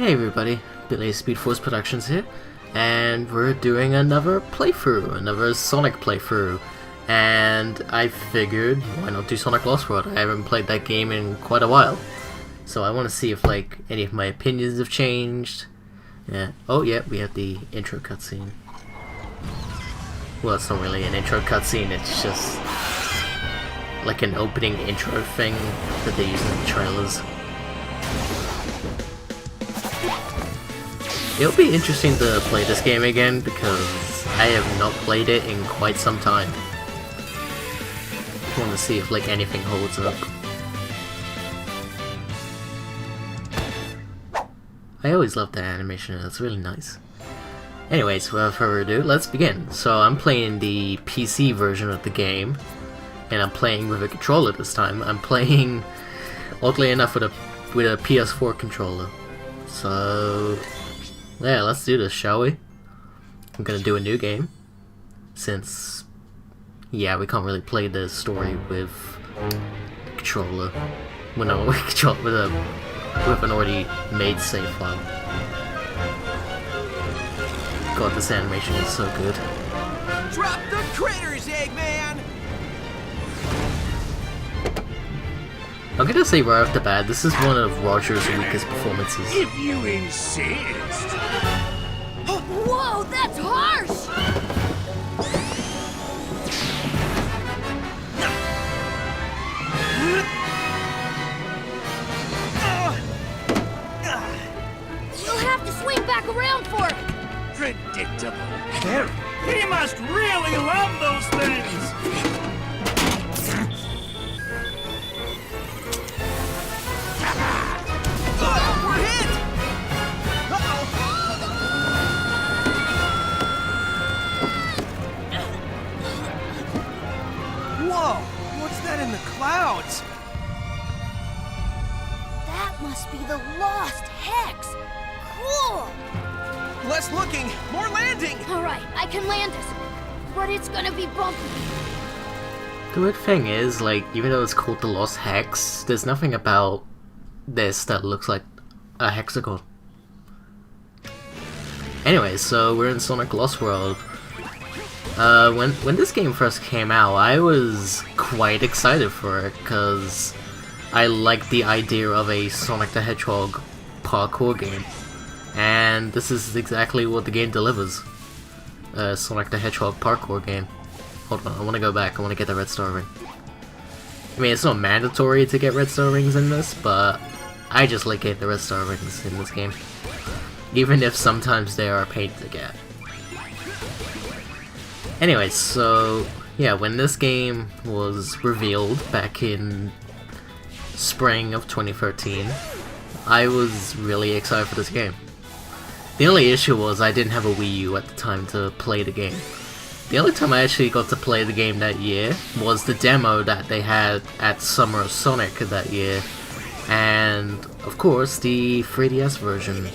Hey everybody, Billy SpeedForce Productions here, and we're doing another playthrough, another Sonic playthrough, and I figured, why not do Sonic Lost World? I haven't played that game in quite a while, so I want to see if any of my opinions have changed. Yeah. Oh yeah, we have the intro cutscene. Well, it's not really an intro cutscene, it's just like an opening intro thing that they use in the trailers. It'll be interesting to play this game again because I have not played it in quite some time. I want to see if anything holds up. I always love that animation, it's really nice. Anyways, without further ado, let's begin. So I'm playing the PC version of the game, and I'm playing with a controller this time. I'm playing, oddly enough, with a PS4 controller. So yeah, let's do this, shall we? I'm gonna do a new game, since, yeah, we can't really play the story with controller. Well, no, with an already made save file. God, this animation is so good. Drop the critters, Eggman! I'm gonna say right off the bat, this is one of Roger's weakest performances. If you insist. Whoa, that's harsh! You'll have to swing back around for it! Predictable. He must really love those things! We're hit! Whoa! What's that in the clouds? That must be the lost Hex! Cool! Less looking, more landing! Alright, I can land this, but it's gonna be bumpy. The weird thing is, even though it's called the Lost Hex, there's nothing about this that looks like a hexagon. Anyway, so we're in Sonic Lost World. When this game first came out, I was quite excited for it, because I liked the idea of a Sonic the Hedgehog parkour game. And this is exactly what the game delivers. Sonic the Hedgehog parkour game. Hold on, I want to go back, I want to get the red star ring. I mean, it's not mandatory to get red star rings in this, but I just like getting the red star rings in this game. Even if sometimes they are a pain to get. Anyway, so yeah, when this game was revealed back in spring of 2013, I was really excited for this game. The only issue was I didn't have a Wii U at the time to play the game. The only time I actually got to play the game that year was the demo that they had at Summer of Sonic that year, and of course the 3DS version,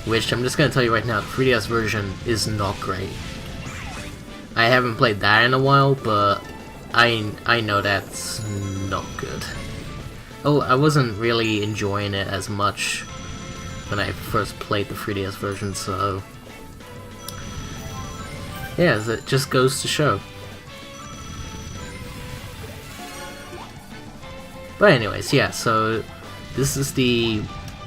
which I'm just going to tell you right now, the 3DS version is not great. I haven't played that in a while, but I know that's not good. Oh, I wasn't really enjoying it as much when I first played the 3DS version, so yeah, it just goes to show. But anyways, yeah, so this is the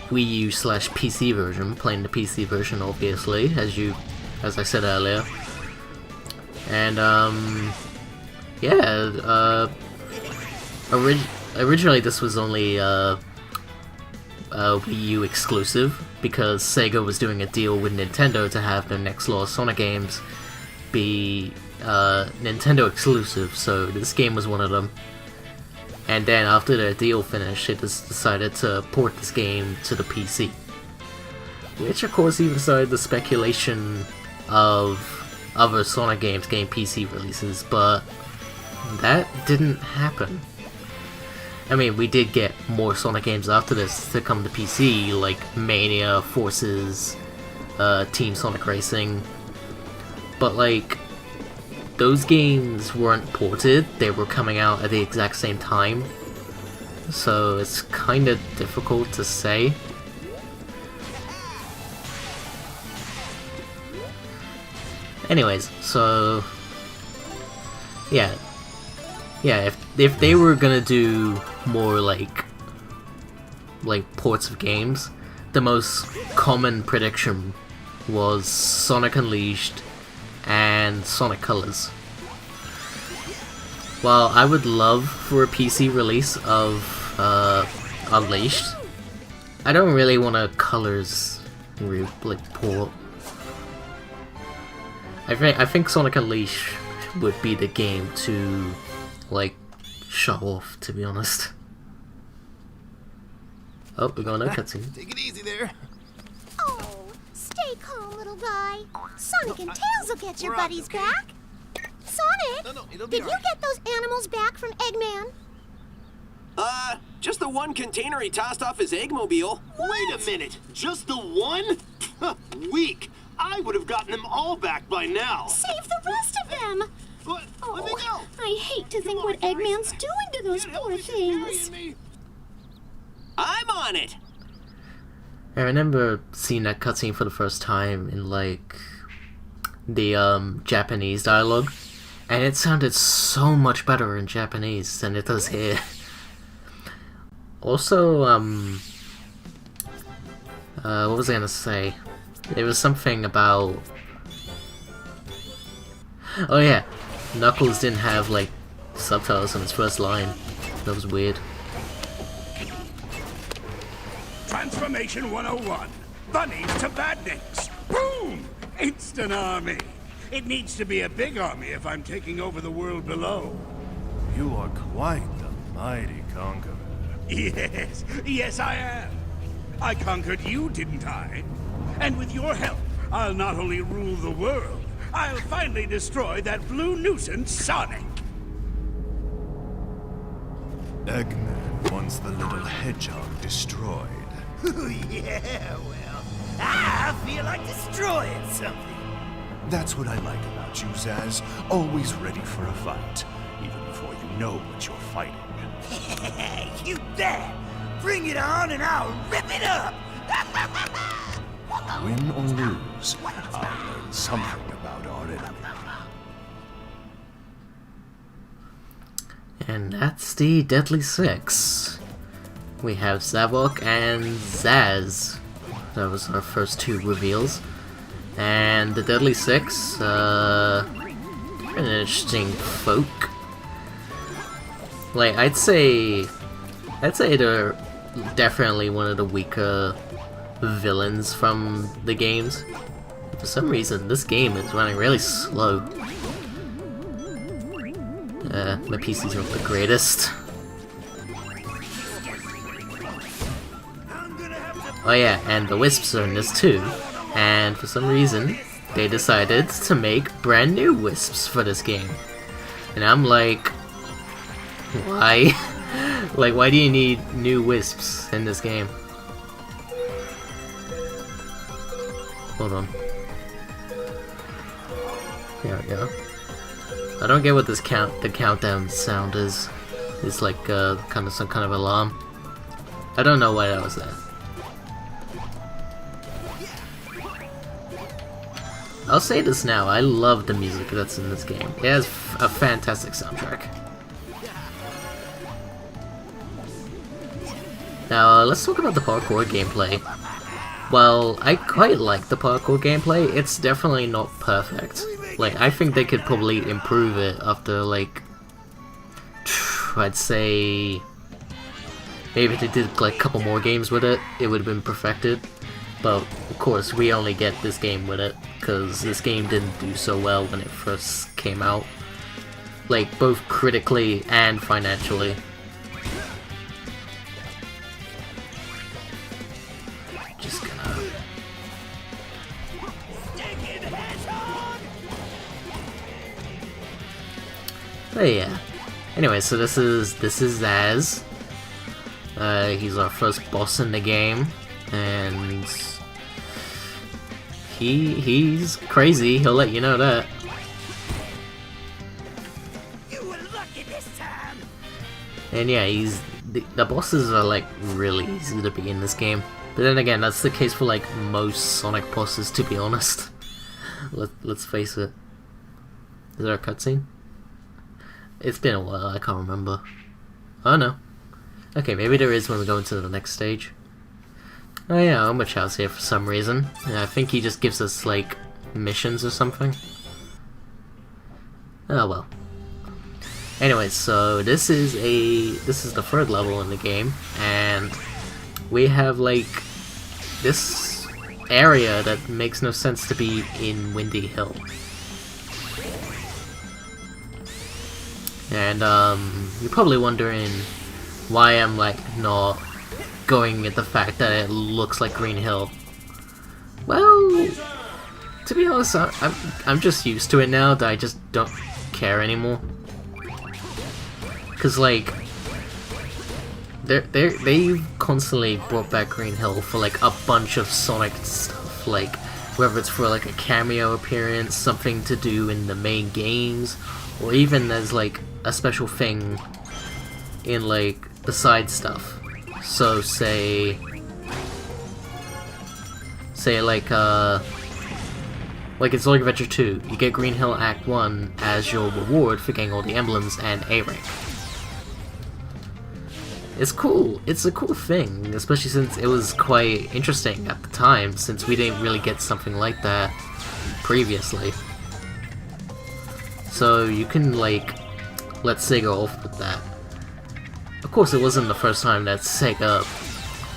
Wii U / PC version, playing the PC version obviously, as I said earlier. And yeah, originally this was only a Wii U exclusive, because Sega was doing a deal with Nintendo to have their next lot of Sonic games be Nintendo exclusive, so this game was one of them. And then after their deal finished, they just decided to port this game to the PC. Which of course even started the speculation of other Sonic games getting PC releases, but that didn't happen. I mean, we did get more Sonic games after this to come to PC, like Mania, Forces, Team Sonic Racing, but those games weren't ported, they were coming out at the exact same time, so it's kind of difficult to say. Anyways, so yeah, if they were gonna do more like ports of games, the most common prediction was Sonic Unleashed and Sonic Colors. While I would love for a PC release of Unleashed, I don't really want a Colors port. I think Sonic Unleashed would be the game to show off, to be honest. Oh, we got no cutscene. Take it easy there. Oh, stay calm, little guy. Sonic and Tails will get your buddies back. Sonic, No, it'll be did you alright. get those animals back from Eggman? Just the one container he tossed off his Eggmobile. Wait a minute, just the one? Weak. I would have gotten them all back by now. Save the rest of them. What? Let me go. Oh, I hate to think what Eggman's doing to those poor things. I'm on it. I remember seeing that cutscene for the first time in the Japanese dialogue, and it sounded so much better in Japanese than it does here. Also, what was I gonna say? There was something about... Oh yeah, Knuckles didn't have subtitles on his first line. That was weird. Transformation 101. Bunnies to badniks. Boom! Instant army. It needs to be a big army if I'm taking over the world below. You are quite the mighty conqueror. Yes, I am. I conquered you, didn't I? And with your help, I'll not only rule the world, I'll finally destroy that blue nuisance, Sonic. Eggman wants the little hedgehog destroyed. Yeah, well, I feel like destroying something. That's what I like about you, Zaz. Always ready for a fight, even before you know what you're fighting. You bet! Bring it on and I'll rip it up! Win or lose, I'll learn something about our enemy. And that's the Deadly Six. We have Zavok and Zaz. That was our first two reveals. And the Deadly Six, an interesting folk. I'd say they're definitely one of the weaker villains from the games. For some reason, this game is running really slow. My PC's not the greatest. Oh yeah, and the Wisps are in this too. And for some reason, they decided to make brand new Wisps for this game. And I'm like, why? Why do you need new Wisps in this game? Hold on. There we go. I don't get what this the countdown sound is. It's like kind of some kind of alarm. I don't know why that was there. I'll say this now, I love the music that's in this game. It has a fantastic soundtrack. Now, let's talk about the parkour gameplay. Well, I quite like the parkour gameplay, it's definitely not perfect. I think they could probably improve it after, I'd say... maybe if they did, a couple more games with it, it would have been perfected. But, of course, we only get this game with it, because this game didn't do so well when it first came out. Both critically and financially. Just gonna... But yeah. Anyway, so this is Zaz. He's our first boss in the game, and he's crazy. He'll let you know that. You were lucky this time. And yeah, the bosses are really easy to beat in this game. But then again, that's the case for most Sonic bosses, to be honest. Let's face it. Is there a cutscene? It's been a while, I can't remember. Oh no. Okay, maybe there is when we go into the next stage. Oh yeah, Omochow's here for some reason. Yeah, I think he just gives us, like, missions or something. Oh well. Anyways, so this is the third level in the game, and we have, like, this area that makes no sense to be in Windy Hill. And, you're probably wondering why I'm, like, not going at the fact that it looks like Green Hill. Well, to be honest, I'm just used to it now that I just don't care anymore. Cause like, they constantly brought back Green Hill for like a bunch of Sonic stuff, like whether it's for like a cameo appearance, something to do in the main games, or even as like a special thing in like the side stuff. So say like in Sonic Adventure 2, you get Green Hill Act 1 as your reward for getting all the emblems and A rank. It's cool. It's a cool thing, especially since it was quite interesting at the time, since we didn't really get something like that previously. So you can, like, let Sega off with that. Of course, it wasn't the first time that Sega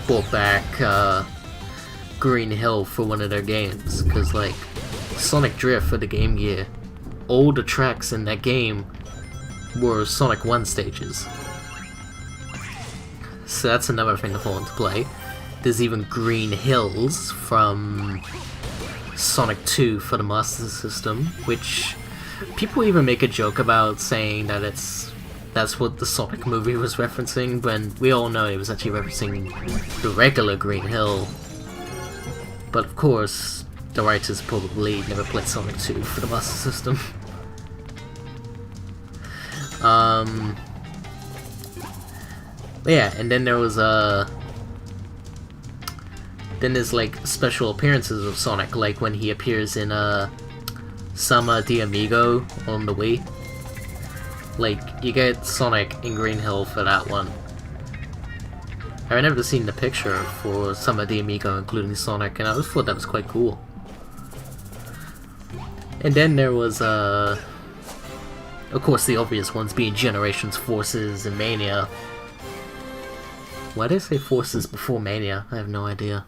brought back Green Hill for one of their games, because, like, Sonic Drift for the Game Gear, all the tracks in that game were Sonic 1 stages. So that's another thing to fall into play. There's even Green Hills from Sonic 2 for the Master System, which people even make a joke about, saying that that's what the Sonic movie was referencing, when we all know it was actually referencing the regular Green Hill. But of course, the writers probably never played Sonic 2 for the Master System. Yeah, and then there was then there's like special appearances of Sonic, like when he appears in Sama de Amigo on the Wii. Like, you get Sonic in Green Hill for that one. I've never seen the picture for Sama de Amigo including Sonic, and I just thought that was quite cool. And then there was of course the obvious ones being Generations, Forces, and Mania. Why did I say Forces before Mania? I have no idea.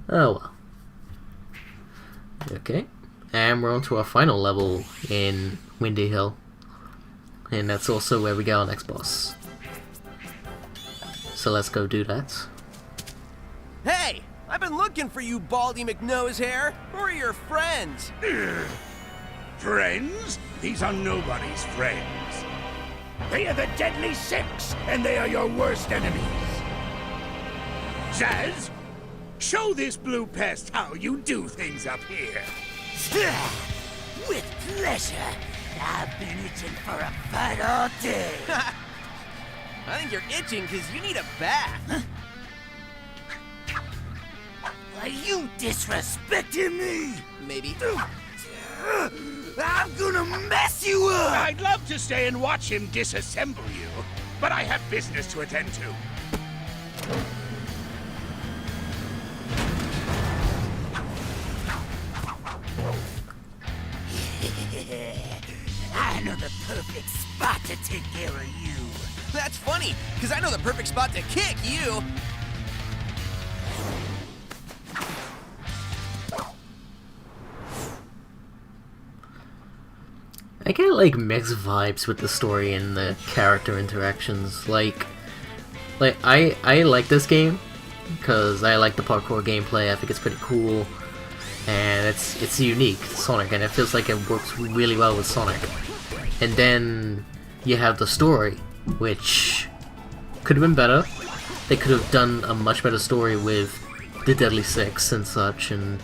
Oh well. Okay. And we're on to our final level in Windy Hill. And that's also where we get our next boss. So let's go do that. Hey! I've been looking for you, Baldy McNosehair. Who are your friends? Friends? These are nobody's friends. They are the Deadly Six, and they are your worst enemies. Zaz, show this blue pest how you do things up here. With pleasure. I've been itching for a fight all day. I think you're itching because you need a bath. Are you disrespecting me? Maybe. I'm gonna mess you up! I'd love to stay and watch him disassemble you, but I have business to attend to. I know the perfect spot to take care of you. That's funny, because I know the perfect spot to kick you. I get like mixed vibes with the story and the character interactions. Like I like this game because I like the parkour gameplay. I think it's pretty cool, and it's unique to Sonic, and it feels like it works really well with Sonic. And then you have the story, which could have been better. They could have done a much better story with the Deadly Six and such, and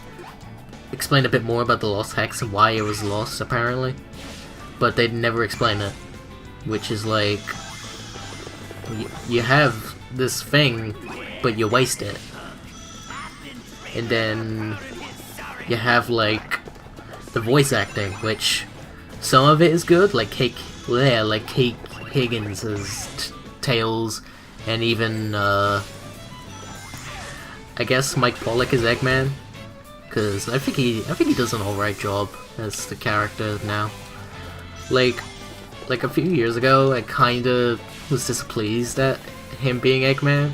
explained a bit more about the Lost Hex and why it was lost, apparently. But they'd never explain it, which is like, you have this thing, but you waste it. And then you have like the voice acting, which some of it is good, like Kate Higgins as Tails, and even I guess Mike Pollock as Eggman, because I think he does an alright job as the character now. Like a few years ago, I kinda was displeased at him being Eggman,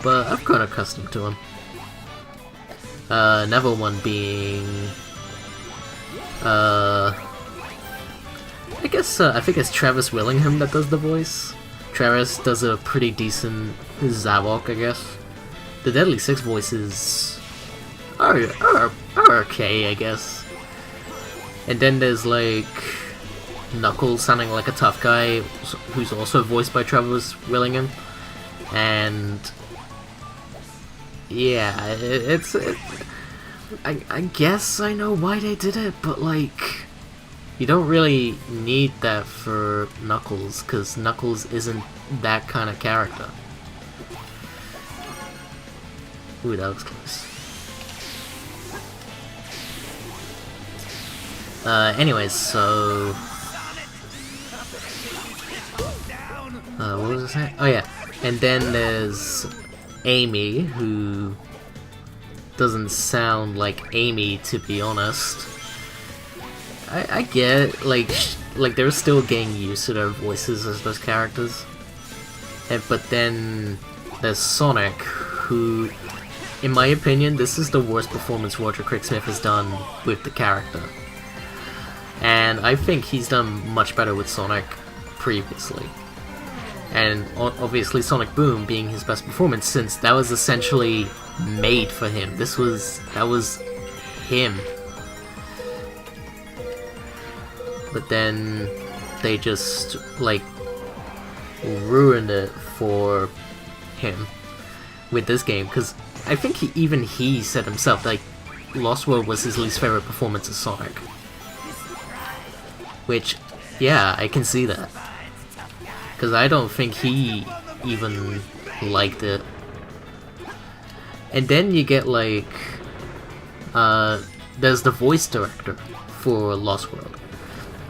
but I've grown accustomed to him. Another one being I think it's Travis Willingham that does the voice. Travis does a pretty decent Zavok, I guess. The Deadly Six voices are okay, I guess. And then there's like Knuckles sounding like a tough guy, who's also voiced by Travis Willingham. And yeah, I guess I know why they did it, but like, you don't really need that for Knuckles, because Knuckles isn't that kind of character. Ooh, that was close. Anyways, so what was I saying? Oh yeah, and then there's Amy, who doesn't sound like Amy, to be honest. I get, like they're still getting used to their voices as those characters. But then there's Sonic, who, in my opinion, this is the worst performance Roger Craig Smith has done with the character. And I think he's done much better with Sonic previously. And obviously Sonic Boom being his best performance, since that was essentially made for him. That was him. But then they just like ruined it for him with this game, because I think even he said himself like Lost World was his least favorite performance of Sonic. Which, yeah, I can see that, because I don't think he even liked it. And then you get like there's the voice director for Lost World,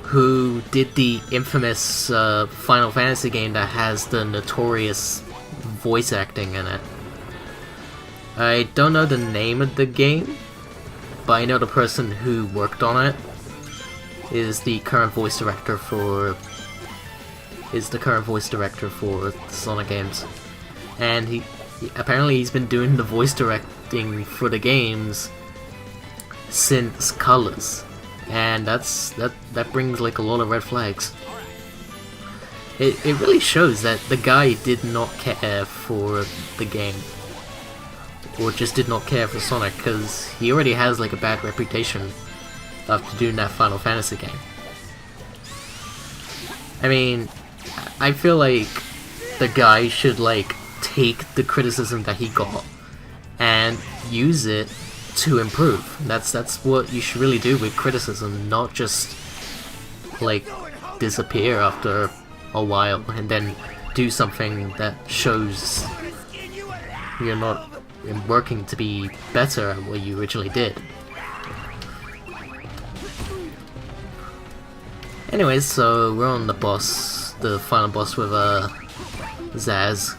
who did the infamous Final Fantasy game that has the notorious voice acting in it. I don't know the name of the game, but I know the person who worked on it is the current voice director for the Sonic games, and apparently he's been doing the voice directing for the games since Colors. And that brings like a lot of red flags. It really shows that the guy did not care for the game, or just did not care for Sonic, because he already has like a bad reputation after doing that Final Fantasy game. I mean, I feel like the guy should like take the criticism that he got and use it to improve. That's what you should really do with criticism, not just like disappear after a while and then do something that shows you're not working to be better at what you originally did. Anyways, so we're on the final boss with Zaz.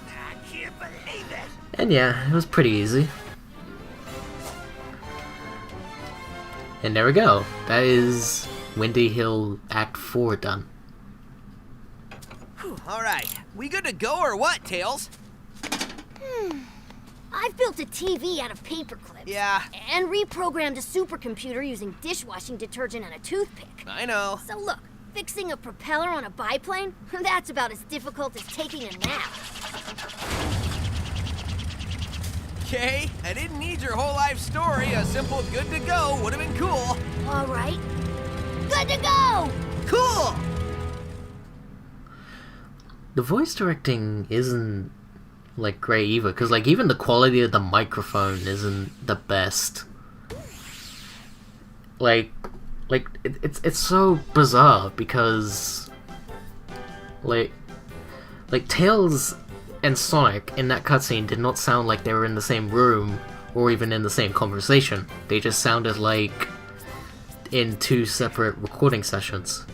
And yeah, it was pretty easy. And there we go. That is Windy Hill Act 4 done. Alright, we good to go or what, Tails? I've built a TV out of paper clips. Yeah. And reprogrammed a supercomputer using dishwashing detergent and a toothpick. I know. So look, fixing a propeller on a biplane? That's about as difficult as taking a nap. Okay, I didn't need your whole life story. A simple good to go would have been cool. All right. Good to go! Cool! The voice directing isn't like great either, because like even the quality of the microphone isn't the best. It's so bizarre, because like Tails and Sonic in that cutscene did not sound like they were in the same room or even in the same conversation. They just sounded like in 2 separate recording sessions,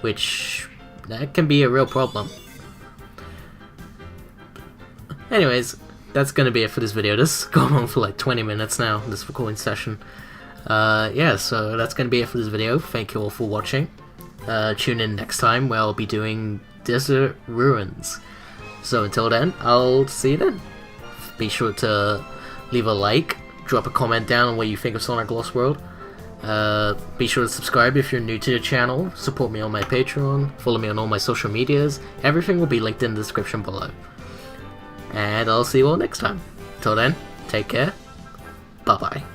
which that can be a real problem. Anyways, that's gonna be it for this video. This has gone on for like 20 minutes now, this recording session. Yeah, so that's gonna be it for this video. Thank you all for watching. Tune in next time where I'll be doing Desert Ruins. So until then, I'll see you then. Be sure to leave a like, drop a comment down on what you think of Sonic Lost World. Be sure to subscribe if you're new to the channel, support me on my Patreon, follow me on all my social medias. Everything will be linked in the description below. And I'll see you all next time. Till then, take care. Bye bye.